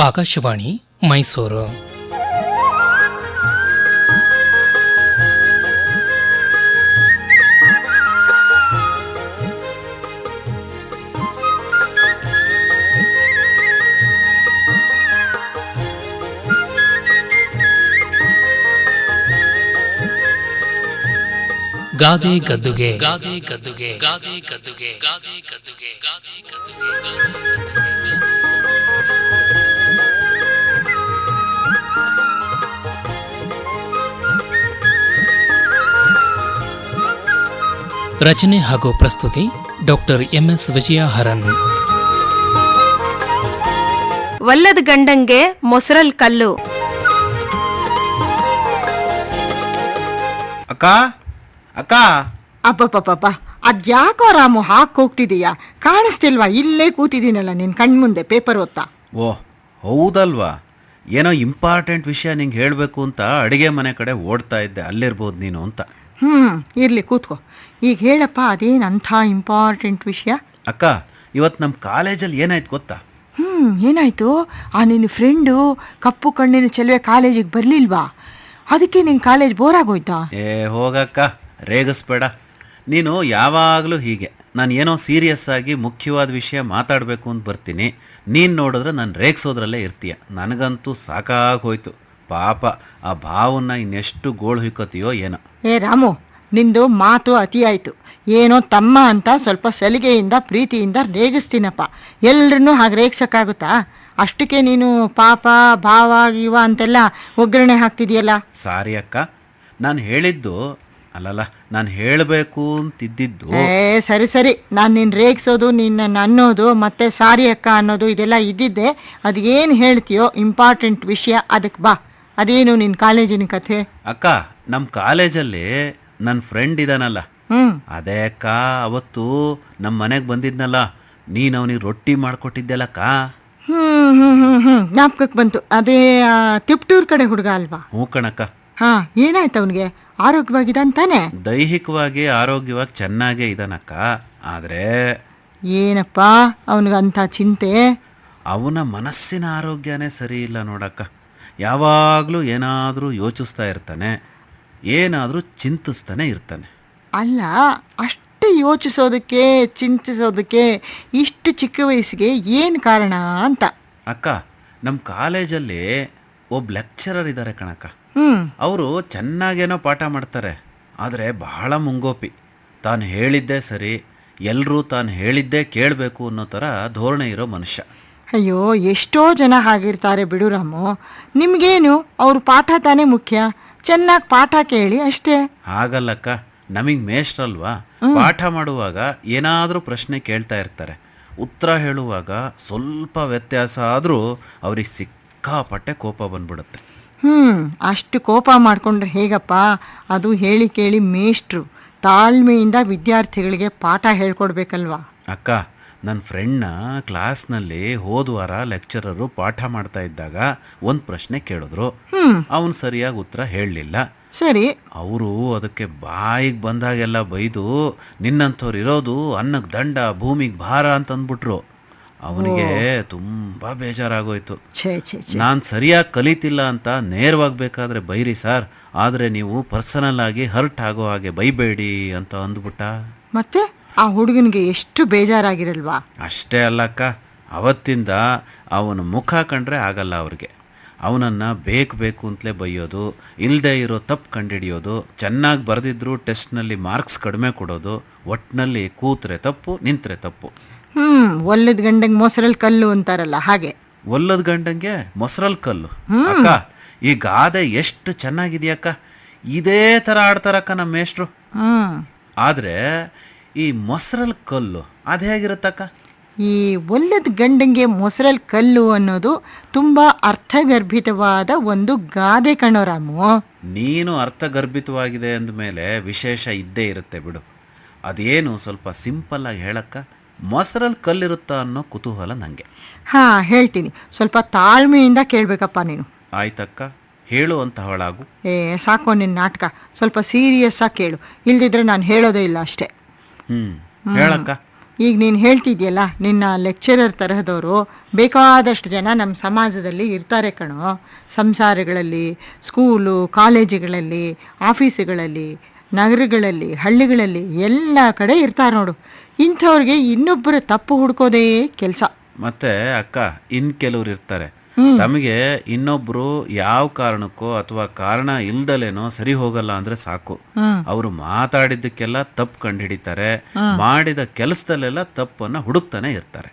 ಆಕಾಶವಾಣಿ ಮೈಸೂರು. ಗಾದೆ ಗದ್ದುಗೆ ಗಾದೆ ಗದ್ದುಗೆ ಗಾದೆ ಗದ್ದುಗೆ ಗಾದೆ ಗದ್ದುಗೆ ಗಾದೆ ಗದ್ದುಗೆ. ರಚನೆ ಹಾಗೂ ಪ್ರಸ್ತುತಿ ಡಾಕ್ಟರ್ ಎಂಎಸ್ ವಿಜಯಹರನ್. ಒಲ್ಲದ ಗಂಡಂಗೆ ಮೊಸರಲ್ ಕಲ್ಲು. ಅಕ್ಕ ಅಕ್ಕ, ಅಪ್ಪಪ್ಪಪ್ಪ, ಅದ್ಯಾಕೋ ರಾಮು ಹಾಕ್ ಹೋಗ್ತಿದೀಯಾ? ಕಾಣಿಸ್ತಿಲ್ವಾ? ಇಲ್ಲೇ ಕೂತಿದ್ದೀನಲ್ಲ ನಿನ್ ಕಣ್ಮುಂದೆ ಪೇಪರ್ ಓದ್ತಾ. ಓಹ್ ಹೌದಲ್ವಾ, ಏನೋ ಇಂಪಾರ್ಟೆಂಟ್ ವಿಷಯ ನಿಂಗೆ ಹೇಳಬೇಕು ಅಂತ ಅಡುಗೆ ಮನೆ ಕಡೆ ಓಡ್ತಾ ಇದ್ದೆ, ಅಲ್ಲಿರ್ಬೋದು ನೀನು ಅಂತ. ಇರ್ಲಿ ಕೂತ್ಕೋ. ಈಗ ಹೇಳಪ್ಪ, ಅದೇನಂಥ ಇಂಪಾರ್ಟೆಂಟ್ ವಿಷಯ? ಅಕ್ಕ, ಇವತ್ತು ನಮ್ಮ ಕಾಲೇಜಲ್ಲಿ ಏನಾಯ್ತು ಗೊತ್ತಾ? ಏನಾಯ್ತು? ಆ ನಿನ್ನ ಫ್ರೆಂಡು ಕಪ್ಪು ಕಣ್ಣಿನ ಚೆಲುವೆ ಕಾಲೇಜಿಗೆ ಬರಲಿಲ್ವಾ? ಅದಕ್ಕೆ ನಿನ್ನ ಕಾಲೇಜ್ ಬೋರ್ ಆಗೋಯ್ತಾ? ಹೋಗಕ್ಕ, ರೇಗಿಸ್ಬೇಡ. ನೀನು ಯಾವಾಗಲೂ ಹೀಗೆ, ನಾನು ಏನೋ ಸೀರಿಯಸ್ ಆಗಿ ಮುಖ್ಯವಾದ ವಿಷಯ ಮಾತಾಡಬೇಕು ಅಂತ ಬರ್ತೀನಿ, ನೀನು ನೋಡಿದ್ರೆ ನಾನು ರೇಗಿಸೋದ್ರಲ್ಲೇ ಇರ್ತೀಯ. ನನಗಂತೂ ಸಾಕಾಗೋಯ್ತು. ಪಾಪ ಆ ಭಾವನ್ನ ಇನ್ನೆಷ್ಟು ಗೋಳು ಹಿಕ್ಕೋತೀಯೋ ಏನೋ. ರಾಮು, ನಿಂದು ಮಾತು ಅತಿ ಆಯಿತು. ಏನೋ ತಮ್ಮ ಅಂತ ಸ್ವಲ್ಪ ಸಲಿಗೆಯಿಂದ ಪ್ರೀತಿಯಿಂದ ರೇಗಿಸ್ತೀನಪ್ಪ. ಎಲ್ರನ್ನೂ ಹಾಗೆ ರೇಗಿಸೋಕ್ಕಾಗುತ್ತಾ? ಅಷ್ಟಕ್ಕೆ ನೀನು ಪಾಪ ಭಾವ ಗೀವ ಅಂತೆಲ್ಲ ಒಗ್ಗರಣೆ ಹಾಕ್ತಿದೆಯಲ್ಲ. ಸಾರಿ ಅಕ್ಕ, ನಾನು ಹೇಳಿದ್ದು ಅಲ್ಲಲ್ಲ, ನಾನು ಹೇಳಬೇಕು ಅಂತಿದ್ದಿದ್ದು. ಸರಿ ಸರಿ, ನಾನು ನಿನ್ನ ರೇಗಿಸೋದು, ನಿನ್ನ ಅನ್ನೋದು, ಮತ್ತೆ ಸಾರಿ ಅಕ್ಕ ಅನ್ನೋದು ಇದೆಲ್ಲ ಇದ್ದಿದ್ದೆ. ಅದೇನು ಹೇಳ್ತೀಯೋ ಇಂಪಾರ್ಟೆಂಟ್ ವಿಷಯ, ಅದಕ್ಕೆ ಬಾ. ಅದೇನು ನಿನ್ನ ಕಾಲೇಜಿನ ಕಥೆ? ಅಕ್ಕ, ನಮ್ಮ ಕಾಲೇಜಲ್ಲಿ ನನ್ನ ಫ್ರೆಂಡ್ ಇದಾನಲ್ಲ, ಅದೇ ಅಕ್ಕ, ಅವತ್ತು ನಮ್ಮ ಮನೆಗೆ ಬಂದಿದ್ನಲ್ಲ, ನೀನು ಅವನಿಗೆ ರೊಟ್ಟಿ ಮಾಡಿಕೊಟ್ಟಿದ್ದೆಲ್ಲಕ್ಕ. ಜ್ಞಾಪಕಕ್ಕೆ ಬಂತು. ಅದೇ ತಿಪ್ಟೂರ್ ಕಡೆ ಹುಡುಗ ಅಲ್ವಾ? ಹ್ಞೂ ಕಣಕ್ಕ. ಏನಾಯ್ತು ಅವನಿಗೆ? ಆರೋಗ್ಯವಾಗಿದ್ದಾನೆ? ದೈಹಿಕವಾಗಿ ಆರೋಗ್ಯವಾಗಿ ಚೆನ್ನಾಗೇ ಇದ್ದಾನಕ್ಕ. ಆದರೆ ಏನಪ್ಪ ಅವನಿಗಂಥ ಚಿಂತೆ? ಅವನ ಮನಸ್ಸಿನ ಆರೋಗ್ಯನೇ ಸರಿ ಇಲ್ಲ ನೋಡಕ್ಕ. ಯಾವಾಗಲೂ ಏನಾದರೂ ಯೋಚಿಸ್ತಾ ಇರ್ತಾನೆ, ಏನಾದರೂ ಚಿಂತಿಸ್ತಾನೆ ಇರ್ತಾನೆ. ಅಲ್ಲ, ಅಷ್ಟು ಯೋಚಿಸೋದಕ್ಕೆ ಚಿಂತಿಸೋದಕ್ಕೆ ಇಷ್ಟು ಚಿಕ್ಕ ವಯಸ್ಸಿಗೆ ಏನು ಕಾರಣ ಅಂತ? ಅಕ್ಕ, ನಮ್ಮ ಕಾಲೇಜಲ್ಲಿ ಒಬ್ಬ ಲೆಕ್ಚರರ್ ಇದ್ದಾರೆ ಕಣಕ್ಕ. ಅವರು ಚೆನ್ನಾಗೇನೋ ಪಾಠ ಮಾಡ್ತಾರೆ, ಆದರೆ ಬಹಳ ಮುಂಗೋಪಿ. ತಾನು ಹೇಳಿದ್ದೇ ಸರಿ, ಎಲ್ಲರೂ ತಾನು ಹೇಳಿದ್ದೇ ಕೇಳಬೇಕು ಅನ್ನೋ ಥರ ಧೋರಣೆ ಇರೋ ಮನುಷ್ಯ. ಅಯ್ಯೋ, ಎಷ್ಟೋ ಜನ ಹಾಗಿರ್ತಾರೆ ಬಿಡು ರಾಮು. ನಿಮಗೇನು, ಅವ್ರ ಪಾಠ ತಾನೇ ಮುಖ್ಯ. ಚೆನ್ನಾಗಿ ಪಾಠ ಕೇಳಿ ಅಷ್ಟೇ. ಹಾಗಲ್ಲಕ್ಕ, ನಮಗೆ ಮೇಷ್ಟ್ರಲ್ವಾ, ಪಾಠ ಮಾಡುವಾಗ ಏನಾದರೂ ಪ್ರಶ್ನೆ ಕೇಳ್ತಾ ಇರ್ತಾರೆ, ಉತ್ತರ ಹೇಳುವಾಗ ಸ್ವಲ್ಪ ವ್ಯತ್ಯಾಸ ಆದರೂ ಅವ್ರಿಗೆ ಸಿಕ್ಕಾಪಟ್ಟೆ ಕೋಪ ಬಂದ್ಬಿಡುತ್ತೆ. ಅಷ್ಟು ಕೋಪ ಮಾಡಿಕೊಂಡ್ರೆ ಹೇಗಪ್ಪ? ಅದು ಹೇಳಿ ಕೇಳಿ ಮೇಷ್ಟ್ರು ತಾಳ್ಮೆಯಿಂದ ವಿದ್ಯಾರ್ಥಿಗಳಿಗೆ ಪಾಠ ಹೇಳ್ಕೊಡ್ಬೇಕಲ್ವಾ? ಅಕ್ಕ, ನನ್ನ ಫ್ರೆಂಡ್ನ ಕ್ಲಾಸ್ನಲ್ಲಿ ಹೋದ್ವಾರ ಲೆಕ್ಚರರು ಪಾಠ ಮಾಡ್ತಾ ಇದ್ದಾಗ ಒಂದು ಪ್ರಶ್ನೆ ಕೇಳಿದ್ರು, ಅವನು ಸರಿಯಾಗಿ ಉತ್ತರ ಹೇಳಲಿಲ್ಲ. ಸರಿ, ಅವರು ಅದಕ್ಕೆ ಬಾಯಿಗೆ ಬಂದಾಗೆಲ್ಲ ಬೈದು, ನಿನ್ನಂಥವ್ರು ಇರೋದು ಅನ್ನಕ್ಕೆ ದಂಡ ಭೂಮಿಗೆ ಭಾರ ಅಂತಂದ್ಬಿಟ್ರು. ಅವನಿಗೆ ತುಂಬ ಬೇಜಾರಾಗೋಯ್ತು. ನಾನು ಸರಿಯಾಗಿ ಕಲಿತಿಲ್ಲ ಅಂತ ನೇರವಾಗಬೇಕಾದ್ರೆ ಬೈರಿ ಸರ್, ಆದರೆ ನೀವು ಪರ್ಸನಲ್ ಆಗಿ ಹರ್ಟ್ ಆಗೋ ಹಾಗೆ ಬೈಬೇಡಿ ಅಂತ ಅಂದ್ಬಿಟ್ಟ. ಮತ್ತೆ ಆ ಹುಡುಗನಿಗೆ ಎಷ್ಟು ಬೇಜಾರಾಗಿರಲ್ವಾ? ಅಷ್ಟೇ ಅಲ್ಲಕ್ಕ, ಅವತ್ತಿಂದ ಅವನ ಮುಖ ಕಂಡ್ರೆ ಆಗಲ್ಲ ಅವ್ರಿಗೆ. ಅವನನ್ನು ಬೇಕು ಅಂತಲೇ ಬೈಯೋದು, ಇಲ್ಲದೆ ಇರೋ ತಪ್ಪು ಕಂಡುಹಿಡಿಯೋದು, ಚೆನ್ನಾಗಿ ಬರೆದಿದ್ರು ಟೆಸ್ಟ್ನಲ್ಲಿ ಮಾರ್ಕ್ಸ್ ಕಡಿಮೆ ಕೊಡೋದು, ಒಟ್ಟಿನಲ್ಲಿ ಕೂತ್ರೆ ತಪ್ಪು ನಿಂತರೆ ತಪ್ಪು. ಒಲ್ಲದ ಗಂಡಂಗೆ ಮೊಸರಲ್ಲಿ ಕಲ್ಲು ಅಂತಾರಲ್ಲ ಹಾಗೆ. ಒಲ್ಲದ ಗಂಡಂಗೆ ಮೊಸರಲ್ಲಿ ಕಲ್ಲು. ಅಕ್ಕ, ಈ ಗಾದೆ ಎಷ್ಟು ಚೆನ್ನಾಗಿದೆಯಕ್ಕ. ಇದೇ ಥರ ಆಡ್ತಾರಕ್ಕ ನಮ್ಮ ಮೇಷ್ಟ್ರು. ಆದರೆ ಈ ಮೊಸರಲ್ಲಿ ಕಲ್ಲು ಅದು ಹೇಗಿರುತ್ತಕ್ಕ? ಈ ಒಲ್ಲದ ಗಂಡಂಗೆ ಮೊಸರಲ್ಲಿ ಕಲ್ಲು ಅನ್ನೋದು ತುಂಬ ಅರ್ಥಗರ್ಭಿತವಾದ ಒಂದು ಗಾದೆ ಕಣೋ ರಾಮು. ನೀನು ಅರ್ಥಗರ್ಭಿತವಾಗಿದೆ ಅಂದಮೇಲೆ ವಿಶೇಷ ಇದ್ದೇ ಇರುತ್ತೆ ಬಿಡು. ಅದೇನು ಸ್ವಲ್ಪ ಸಿಂಪಲ್ ಆಗಿ ಹೇಳಕ್ಕ, ಮೊಸರಲ್ಲಿ ಕಲ್ಲಿರುತ್ತಾ ಅನ್ನೋ ಕುತೂಹಲ ನನಗೆ. ಹೇಳ್ತೀನಿ, ಸ್ವಲ್ಪ ತಾಳ್ಮೆಯಿಂದ ಕೇಳಬೇಕಪ್ಪ ನೀನು. ಆಯ್ತಕ್ಕ, ಹೇಳು ಅಂತ ಅವಳಾಗು. ಸಾಕೋ ನಿನ್ನ ನಾಟಕ, ಸ್ವಲ್ಪ ಸೀರಿಯಸ್ ಆಗಿ ಕೇಳು, ಇಲ್ದಿದ್ರೆ ನಾನು ಹೇಳೋದೇ ಇಲ್ಲ ಅಷ್ಟೇ. ಹೇಳಕ್ಕ. ಈಗ ನೀನು ಹೇಳ್ತಿದ್ಯಲ್ಲ, ನಿನ್ನ ಲೆಕ್ಚರರ್ ತರಹದವರು ಬೇಕಾದಷ್ಟು ಜನ ನಮ್ಮ ಸಮಾಜದಲ್ಲಿ ಇರ್ತಾರೆ ಕಣೋ. ಸಂಸಾರಗಳಲ್ಲಿ, ಸ್ಕೂಲು, ಕಾಲೇಜುಗಳಲ್ಲಿ, ಆಫೀಸುಗಳಲ್ಲಿ, ನಗರಗಳಲ್ಲಿ, ಹಳ್ಳಿಗಳಲ್ಲಿ ಎಲ್ಲ ಕಡೆ ಇರ್ತಾರೆ ನೋಡು. ಇಂಥವ್ರಿಗೆ ಇನ್ನೊಬ್ಬರ ತಪ್ಪು ಹುಡ್ಕೋದೇ ಕೆಲಸ. ಮತ್ತೆ ಅಕ್ಕ, ಇನ್ ಕೆಲವ್ರು ಇರ್ತಾರೆ, ತಮಗೆ ಇನ್ನೊಬ್ರು ಯಾವ ಕಾರಣಕ್ಕೋ ಅಥವಾ ಕಾರಣ ಇಲ್ದಲೇನೋ ಸರಿ ಹೋಗಲ್ಲ ಅಂದ್ರೆ ಸಾಕು, ಅವರು ಮಾತಾಡಿದ್ದಕ್ಕೆಲ್ಲ ತಪ್ಪು ಕಂಡುಹಿಡಿತಾರೆ, ಮಾಡಿದ ಕೆಲಸದಲ್ಲೆಲ್ಲ ತಪ್ಪನ್ನ ಹುಡುಕ್ತಾನೆ ಇರ್ತಾರೆ.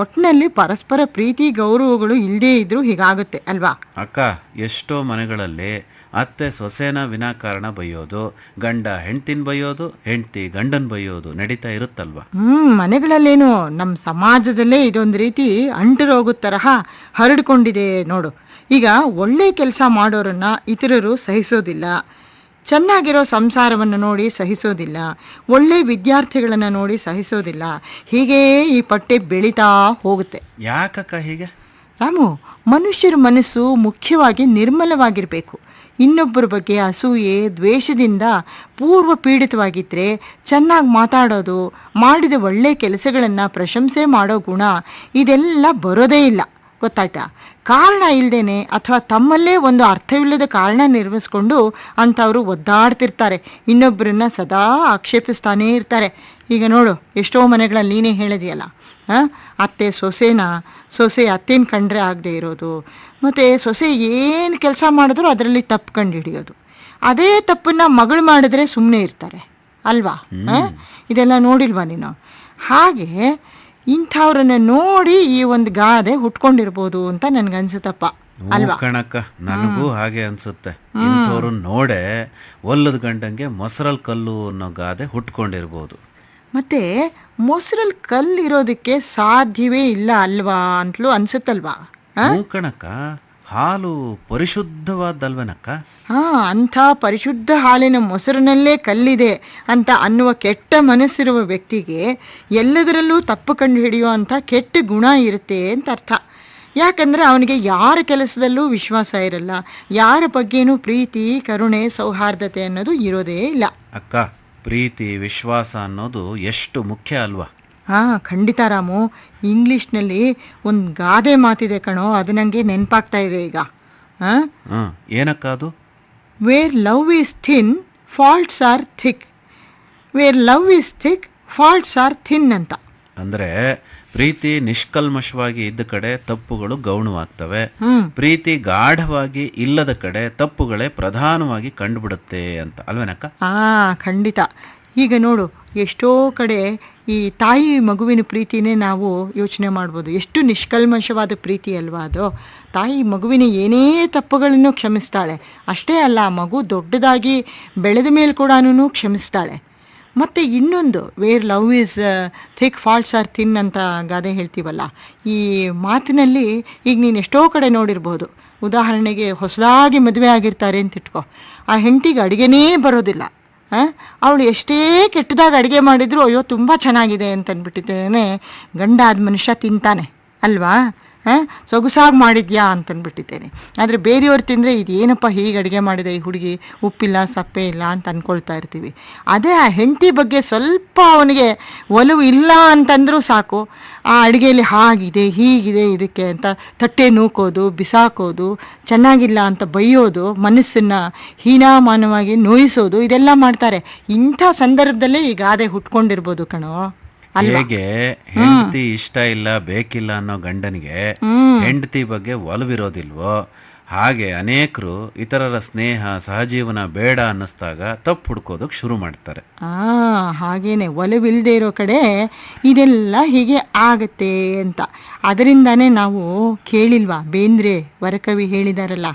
ಒಟ್ಟಿನಲ್ಲಿ ಪರಸ್ಪರ ಪ್ರೀತಿ ಗೌರವಗಳು ಇಲ್ಲದೇ ಇದ್ರೂ ಹೀಗಾಗುತ್ತೆ ಅಲ್ವಾ ಅಕ್ಕ? ಎಷ್ಟೋ ಮನೆಗಳಲ್ಲಿ ಅತ್ತೆ ಸೊಸೆನ ವಿನಾಕಾರಣ ಬೈಯೋದು, ಗಂಡ ಹೆಂಡ್ತಿನ ಬೈಯೋದು, ಹೆಂಡ್ತಿ ಗಂಡನ್ ಬೈಯೋದು ನಡೀತಾ ಇರುತ್ತಲ್ವಾ? ಮನೆಗಳಲ್ಲೇನು, ನಮ್ಮ ಸಮಾಜದಲ್ಲೇ ಇದೊಂದು ರೀತಿ ಅಂಟುರೋಗದ ತರಹ ಹರಡ್ಕೊಂಡಿದೆ ನೋಡು. ಈಗ ಒಳ್ಳೆ ಕೆಲಸ ಮಾಡೋರನ್ನ ಇತರರು ಸಹಿಸೋದಿಲ್ಲ, ಚೆನ್ನಾಗಿರೋ ಸಂಸಾರವನ್ನು ನೋಡಿ ಸಹಿಸೋದಿಲ್ಲ, ಒಳ್ಳೆ ವಿದ್ಯಾರ್ಥಿಗಳನ್ನು ನೋಡಿ ಸಹಿಸೋದಿಲ್ಲ. ಹೀಗೇ ಈ ಪಟ್ಟೆ ಬೆಳೀತಾ ಹೋಗುತ್ತೆ. ಯಾಕಕ್ಕ ಹೀಗೆ? ರಾಮು, ಮನುಷ್ಯರ ಮನಸ್ಸು ಮುಖ್ಯವಾಗಿ ನಿರ್ಮಲವಾಗಿರಬೇಕು. ಇನ್ನೊಬ್ಬರ ಬಗ್ಗೆ ಅಸೂಯೆ, ದ್ವೇಷದಿಂದ ಪೂರ್ವ ಪೀಡಿತವಾಗಿದ್ದರೆ ಚೆನ್ನಾಗಿ ಮಾತಾಡೋದು, ಮಾಡಿದ ಒಳ್ಳೆ ಕೆಲಸಗಳನ್ನು ಪ್ರಶಂಸೆ ಮಾಡೋ ಗುಣ ಇದೆಲ್ಲ ಬರೋದೇ ಇಲ್ಲ, ಗೊತ್ತಾಯ್ತಾ? ಕಾರಣ ಇಲ್ಲದೇನೆ ಅಥವಾ ತಮ್ಮಲ್ಲೇ ಒಂದು ಅರ್ಥವಿಲ್ಲದ ಕಾರಣ ನಿರ್ಮಿಸ್ಕೊಂಡು ಅಂಥವರು ಒದ್ದಾಡ್ತಿರ್ತಾರೆ, ಇನ್ನೊಬ್ಬರನ್ನ ಸದಾ ಆಕ್ಷೇಪಿಸ್ತಾನೇ ಇರ್ತಾರೆ. ಈಗ ನೋಡು, ಎಷ್ಟೋ ಮನೆಗಳಲ್ಲಿ ನೀನೇ ಹೇಳಿದೆಯಲ್ಲ, ಅತ್ತೆ ಸೊಸೆನ, ಸೊಸೆ ಅತ್ತೆನ ಕಂಡ್ರೆ ಆಗದೆ ಇರೋದು, ಮತ್ತು ಸೊಸೆ ಏನು ಕೆಲಸ ಮಾಡಿದ್ರು ಅದರಲ್ಲಿ ತಪ್ಪು ಕಂಡು ಹಿಡಿಯೋದು. ಅದೇ ತಪ್ಪನ್ನು ಮಗಳು ಮಾಡಿದ್ರೆ ಸುಮ್ಮನೆ ಇರ್ತಾರೆ ಅಲ್ವಾ? ಇದೆಲ್ಲ ನೋಡಿಲ್ವಾ ನೀನು? ಹಾಗೆ ಇಂಥವ್ರನ್ನ ನೋಡಿ ಈ ಒಂದು ಗಾದೆ ಹುಟ್ಕೊಂಡಿರ್ಬೋದು ಅಂತ ನನ್ಗನ್ಸುತ್ತಪ್ಪ ಅಲ್ವಾ? ಕಣಕ್ಕ, ನನಗೂ ಹಾಗೆ ಅನ್ಸುತ್ತೆ. ಇಂಥವ್ರು ನೋಡೆ ಒಲ್ಲದ ಗಂಡಂಗೆ ಮೊಸರಲ್ ಕಲ್ಲು ಅನ್ನೋ ಗಾದೆ ಹುಟ್ಕೊಂಡಿರ್ಬೋದು. ಮತ್ತೆ ಮೊಸರಲ್ಲಿ ಕಲ್ಲಿರೋದಕ್ಕೆ ಸಾಧ್ಯವೇ ಇಲ್ಲ ಅಲ್ವಾ ಅಂತಲೂ ಅನ್ಸುತ್ತಲ್ವಾ? ಕಣಕ್ಕ, ಹಾಲು ಪರಿಶುದ್ಧವಾದಲ್ವೇನಕ್ಕ? ಅಂಥ ಪರಿಶುದ್ಧ ಹಾಲಿನ ಮೊಸರಿನಲ್ಲೇ ಕಲ್ಲಿದೆ ಅಂತ ಅನ್ನುವ ಕೆಟ್ಟ ಮನಸ್ಸಿರುವ ವ್ಯಕ್ತಿಗೆ ಎಲ್ಲದರಲ್ಲೂ ತಪ್ಪು ಕಂಡು ಹಿಡಿಯೋ ಅಂಥ ಕೆಟ್ಟ ಗುಣ ಇರುತ್ತೆ ಅಂತ ಅರ್ಥ. ಯಾಕಂದರೆ ಅವನಿಗೆ ಯಾರ ಕೆಲಸದಲ್ಲೂ ವಿಶ್ವಾಸ ಇರಲ್ಲ, ಯಾರ ಬಗ್ಗೆನೂ ಪ್ರೀತಿ, ಕರುಣೆ, ಸೌಹಾರ್ದತೆ ಅನ್ನೋದು ಇರೋದೇ ಇಲ್ಲ. ಅಕ್ಕ, ಪ್ರೀತಿ, ವಿಶ್ವಾಸ ಅನ್ನೋದು ಎಷ್ಟು ಮುಖ್ಯ ಅಲ್ವಾ? ಖಂಡಿತ ರಾಮು. ಇಂಗ್ಲೀಷ್ನಲ್ಲಿ ಒಂದು ಗಾದೆ ಮಾತಿದೆ ಕಣೋ, ಅದು ನನಗೆ ನೆನಪಾಗ್ತಾ ಇದೆ ಈಗ. ಏನಕ್ಕ ಅದು? Where love is thin, faults are thick. Where love is thick, faults are thin ಅಂತ. ಅಂದರೆ ಪ್ರೀತಿ ನಿಷ್ಕಲ್ಮಶವಾಗಿ ಇದ್ದ ಕಡೆ ತಪ್ಪುಗಳು ಗೌಣವಾಗ್ತವೆ, ಪ್ರೀತಿ ಗಾಢವಾಗಿ ಇಲ್ಲದ ಕಡೆ ತಪ್ಪುಗಳೇ ಪ್ರಧಾನವಾಗಿ ಕಂಡುಬಿಡುತ್ತೆ ಅಂತ ಅಲ್ವೇನಕ್ಕ? ಖಂಡಿತ. ಈಗ ನೋಡು, ಎಷ್ಟೋ ಕಡೆ ಈ ತಾಯಿ ಮಗುವಿನ ಪ್ರೀತಿನೇ ನಾವು ಯೋಚನೆ ಮಾಡ್ಬೋದು. ಎಷ್ಟು ನಿಷ್ಕಲ್ಮಶವಾದ ಪ್ರೀತಿ ಅಲ್ವಾ ಅದು. ತಾಯಿ ಮಗುವಿನ ಏನೇ ತಪ್ಪುಗಳನ್ನು ಕ್ಷಮಿಸ್ತಾಳೆ. ಅಷ್ಟೇ ಅಲ್ಲ, ಮಗು ದೊಡ್ಡದಾಗಿ ಬೆಳೆದ ಮೇಲೆ ಕೂಡ ಕ್ಷಮಿಸ್ತಾಳೆ. ಮತ್ತು ಇನ್ನೊಂದು, where love is thick, faults are thin ಅಂತ ಗಾದೆ ಹೇಳ್ತೀವಲ್ಲ, ಈ ಮಾತಿನಲ್ಲಿ ಈಗ ನೀನು ಎಷ್ಟೋ ಕಡೆ ನೋಡಿರ್ಬೋದು. ಉದಾಹರಣೆಗೆ, ಹೊಸದಾಗಿ ಮದುವೆ ಆಗಿರ್ತಾರೆ ಅಂತ ಇಟ್ಕೋ, ಆ ಹೆಂಡತಿಗೆ ಅಡುಗೆನೇ ಬರೋದಿಲ್ಲ. ಅವಳು ಎಷ್ಟೇ ಕೆಟ್ಟದಾಗಿ ಅಡುಗೆ ಮಾಡಿದ್ರು ಅಯ್ಯೋ ತುಂಬ ಚೆನ್ನಾಗಿದೆ ಅಂತಂದ್ಬಿಟ್ಟಿದ್ದೇನೆ ಗಂಡ ಆದ ಮನುಷ್ಯ ತಿಂತಾನೆ ಅಲ್ವಾ? ಸೊಗಸಾಗಿ ಮಾಡಿದ್ಯಾ ಅಂತಂದ್ಬಿಟ್ಟಿದ್ದೇನೆ. ಆದರೆ ಬೇರೆಯವ್ರು ತಿಂದರೆ ಇದೇನಪ್ಪ ಹೀಗೆ ಅಡುಗೆ ಮಾಡಿದೆ ಈ ಹುಡುಗಿ, ಉಪ್ಪಿಲ್ಲ ಸಪ್ಪೆ ಇಲ್ಲ ಅಂತ ಅಂದ್ಕೊಳ್ತಾ ಇರ್ತೀವಿ. ಅದೇ ಆ ಹೆಂಡತಿ ಬಗ್ಗೆ ಸ್ವಲ್ಪ ಅವನಿಗೆ ಒಲವು ಇಲ್ಲ ಅಂತಂದರೂ ಸಾಕು, ಆ ಅಡುಗೆಯಲ್ಲಿ ಹಾಗಿದೆ ಹೀಗಿದೆ ಇದಕ್ಕೆ ಅಂತ ತಟ್ಟೆ ನೂಕೋದು, ಬಿಸಾಕೋದು, ಚೆನ್ನಾಗಿಲ್ಲ ಅಂತ ಬೈಯೋದು, ಮನಸ್ಸನ್ನು ಹೀನಾಮಾನವಾಗಿ ನೋಯಿಸೋದು, ಇದೆಲ್ಲ ಮಾಡ್ತಾರೆ. ಇಂಥ ಸಂದರ್ಭದಲ್ಲೇ ಈ ಗಾದೆ ಹುಟ್ಕೊಂಡಿರ್ಬೋದು ಕಣೋ. ಹೇಗೆ ಹೆಂಡತಿ ಇಷ್ಟ ಇಲ್ಲ ಬೇಕಿಲ್ಲ ಅನ್ನೋ ಗಂಡನಿಗೆ ಹೆಂಡತಿ ಬಗ್ಗೆ ಒಲವಿರೋದಿಲ್ವೋ, ಹಾಗೆ ಅನೇಕರು ಇತರರ ಸ್ನೇಹ, ಸಹಜೀವನ ಬೇಡ ಅನ್ನಿಸ್ದಾಗ ತಪ್ಪು ಹುಡ್ಕೋದಕ್ಕೆ ಶುರು ಮಾಡ್ತಾರೆ. ಹಾಗೇನೆ ಒಲವಿಲ್ಲದೆ ಇರೋ ಕಡೆ ಇದೆಲ್ಲ ಹೀಗೆ ಆಗತ್ತೆ ಅಂತ. ಅದರಿಂದಾನೇ ನಾವು ಕೇಳಿಲ್ವಾ, ಬೇಂದ್ರೆ ವರಕವಿ ಹೇಳಿದಾರಲ್ಲ,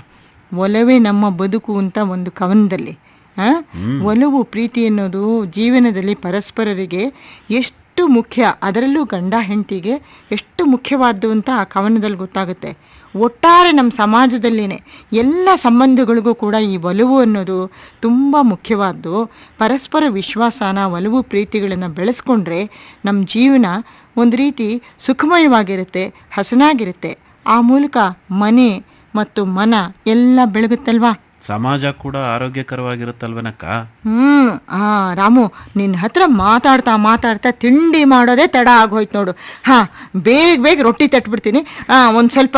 ಒಲವೇ ನಮ್ಮ ಬದುಕು ಅಂತ ಒಂದು ಕವನದಲ್ಲಿ. ಒಲವು, ಪ್ರೀತಿ ಅನ್ನೋದು ಜೀವನದಲ್ಲಿ ಪರಸ್ಪರರಿಗೆ ಎಷ್ಟು ಮುಖ್ಯ, ಅದರಲ್ಲೂ ಗಂಡ ಹೆಂಡತಿಗೆ ಎಷ್ಟು ಮುಖ್ಯವಾದ್ದು ಅಂತ ಆ ಕವನದಲ್ಲಿ ಗೊತ್ತಾಗುತ್ತೆ. ಒಟ್ಟಾರೆ ನಮ್ಮ ಸಮಾಜದಲ್ಲಿನೇ ಎಲ್ಲ ಸಂಬಂಧಗಳಿಗೂ ಕೂಡ ಈ ಒಲವು ಅನ್ನೋದು ತುಂಬ ಮುಖ್ಯವಾದ್ದು. ಪರಸ್ಪರ ವಿಶ್ವಾಸನ, ಒಲವು ಪ್ರೀತಿಗಳನ್ನು ಬೆಳೆಸ್ಕೊಂಡ್ರೆ ನಮ್ಮ ಜೀವನ ಒಂದು ರೀತಿ ಸುಖಮಯವಾಗಿರುತ್ತೆ, ಹಸನಾಗಿರುತ್ತೆ. ಆ ಮೂಲಕ ಮನೆ ಮತ್ತು ಮನ ಎಲ್ಲ ಬೆಳಗುತ್ತಲ್ವಾ? ಸಮಾಜ ಕೂಡ ಆರೋಗ್ಯಕರವಾಗಿರುತ್ತಲ್ವೇನಕ್ಕ? ರಾಮು, ನಿನ್ನ ಹತ್ರ ಮಾತಾಡ್ತಾ ತಿಂಡಿ ಮಾಡೋದೇ ತಡ ಆಗೋಯ್ತು ನೋಡು. ಬೇಗ ರೊಟ್ಟಿ ತಟ್ಬಿಡ್ತೀನಿ. ಒಂದು ಸ್ವಲ್ಪ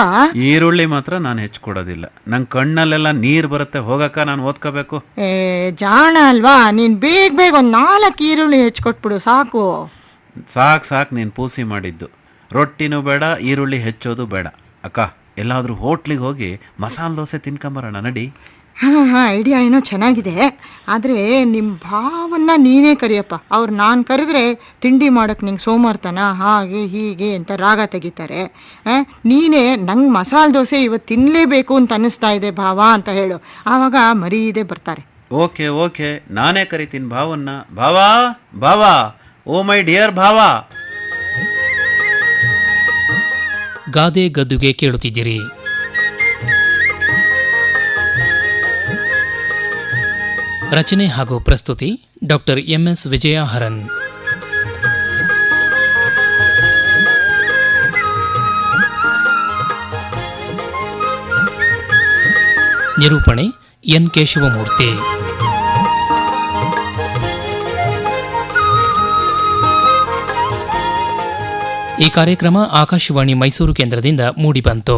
ಈರುಳ್ಳಿ ಮಾತ್ರ ನಾನು ಹೆಚ್ಚಿಕೊಡೋದಿಲ್ಲ. ನಂಗೆ ಕಣ್ಣಲ್ಲೆಲ್ಲ ನೀರು ಬರುತ್ತೆ. ಹೋಗಕ್ಕ, ನಾನು ಓದ್ಕೋಬೇಕು. ಜಾಣ ಅಲ್ವಾ ನೀನು? ಬೇಗ ಒಂದು 4 ಈರುಳ್ಳಿ ಹೆಚ್ಚಿಕೊಟ್ಬಿಡು ಸಾಕು. ಸಾಕು ನೀನು ಪೂಸಿ ಮಾಡಿದ್ದು. ರೊಟ್ಟಿನೂ ಬೇಡ, ಈರುಳ್ಳಿ ಹೆಚ್ಚೋದು ಬೇಡ. ಅಕ್ಕ, ಎಲ್ಲಾದರೂ ಹೋಟ್ಲಿಗೆ ಹೋಗಿ ಮಸಾಲೆ ದೋಸೆ ತಿನ್ಕೊಂಬರೋಣ, ನಡಿ. ಐಡಿಯಾ ಏನೋ ಚೆನ್ನಾಗಿದೆ. ಆದರೆ ನಿಮ್ಮ ಭಾವನ್ನ ನೀನೇ ಕರಿಯಪ್ಪ. ಅವ್ರು ನಾನು ಕರೆದ್ರೆ ತಿಂಡಿ ಮಾಡೋಕ್ಕೆ ನಿಂಗೆ ಸೋಮಾರ್ತನ ಹಾಗೆ ಹೀಗೆ ಅಂತ ರಾಗ ತೆಗಿತಾರೆ. ನೀನೇ ನಂಗೆ ಮಸಾಲೆ ದೋಸೆ ಇವತ್ತು ತಿನ್ನಲೇಬೇಕು ಅಂತ ಅನ್ನಿಸ್ತಾ ಇದೆ ಭಾವ ಅಂತ ಹೇಳು. ಆವಾಗ ಮರೀದೆ ಬರ್ತಾರೆ. ಓಕೆ, ನಾನೇ ಕರಿತೀನಿ ಭಾವನ್ನ. ಭಾವಾ, ಓ ಮೈ ಡಿಯರ್ ಭಾವಾ. ಗಾದೆ ಗದ್ದುಗೆ ಕೇಳುತ್ತಿದ್ದೀರಿ. ರಚನೆ ಹಾಗೂ ಪ್ರಸ್ತುತಿ ಡಾಕ್ಟರ್ MS ವಿಜಯ ಹರನ್. ನಿರೂಪಣೆ N ಕೇಶವಮೂರ್ತಿ. ಈ ಕಾರ್ಯಕ್ರಮ ಆಕಾಶವಾಣಿ ಮೈಸೂರು ಕೇಂದ್ರದಿಂದ ಮೂಡಿಬಂತು.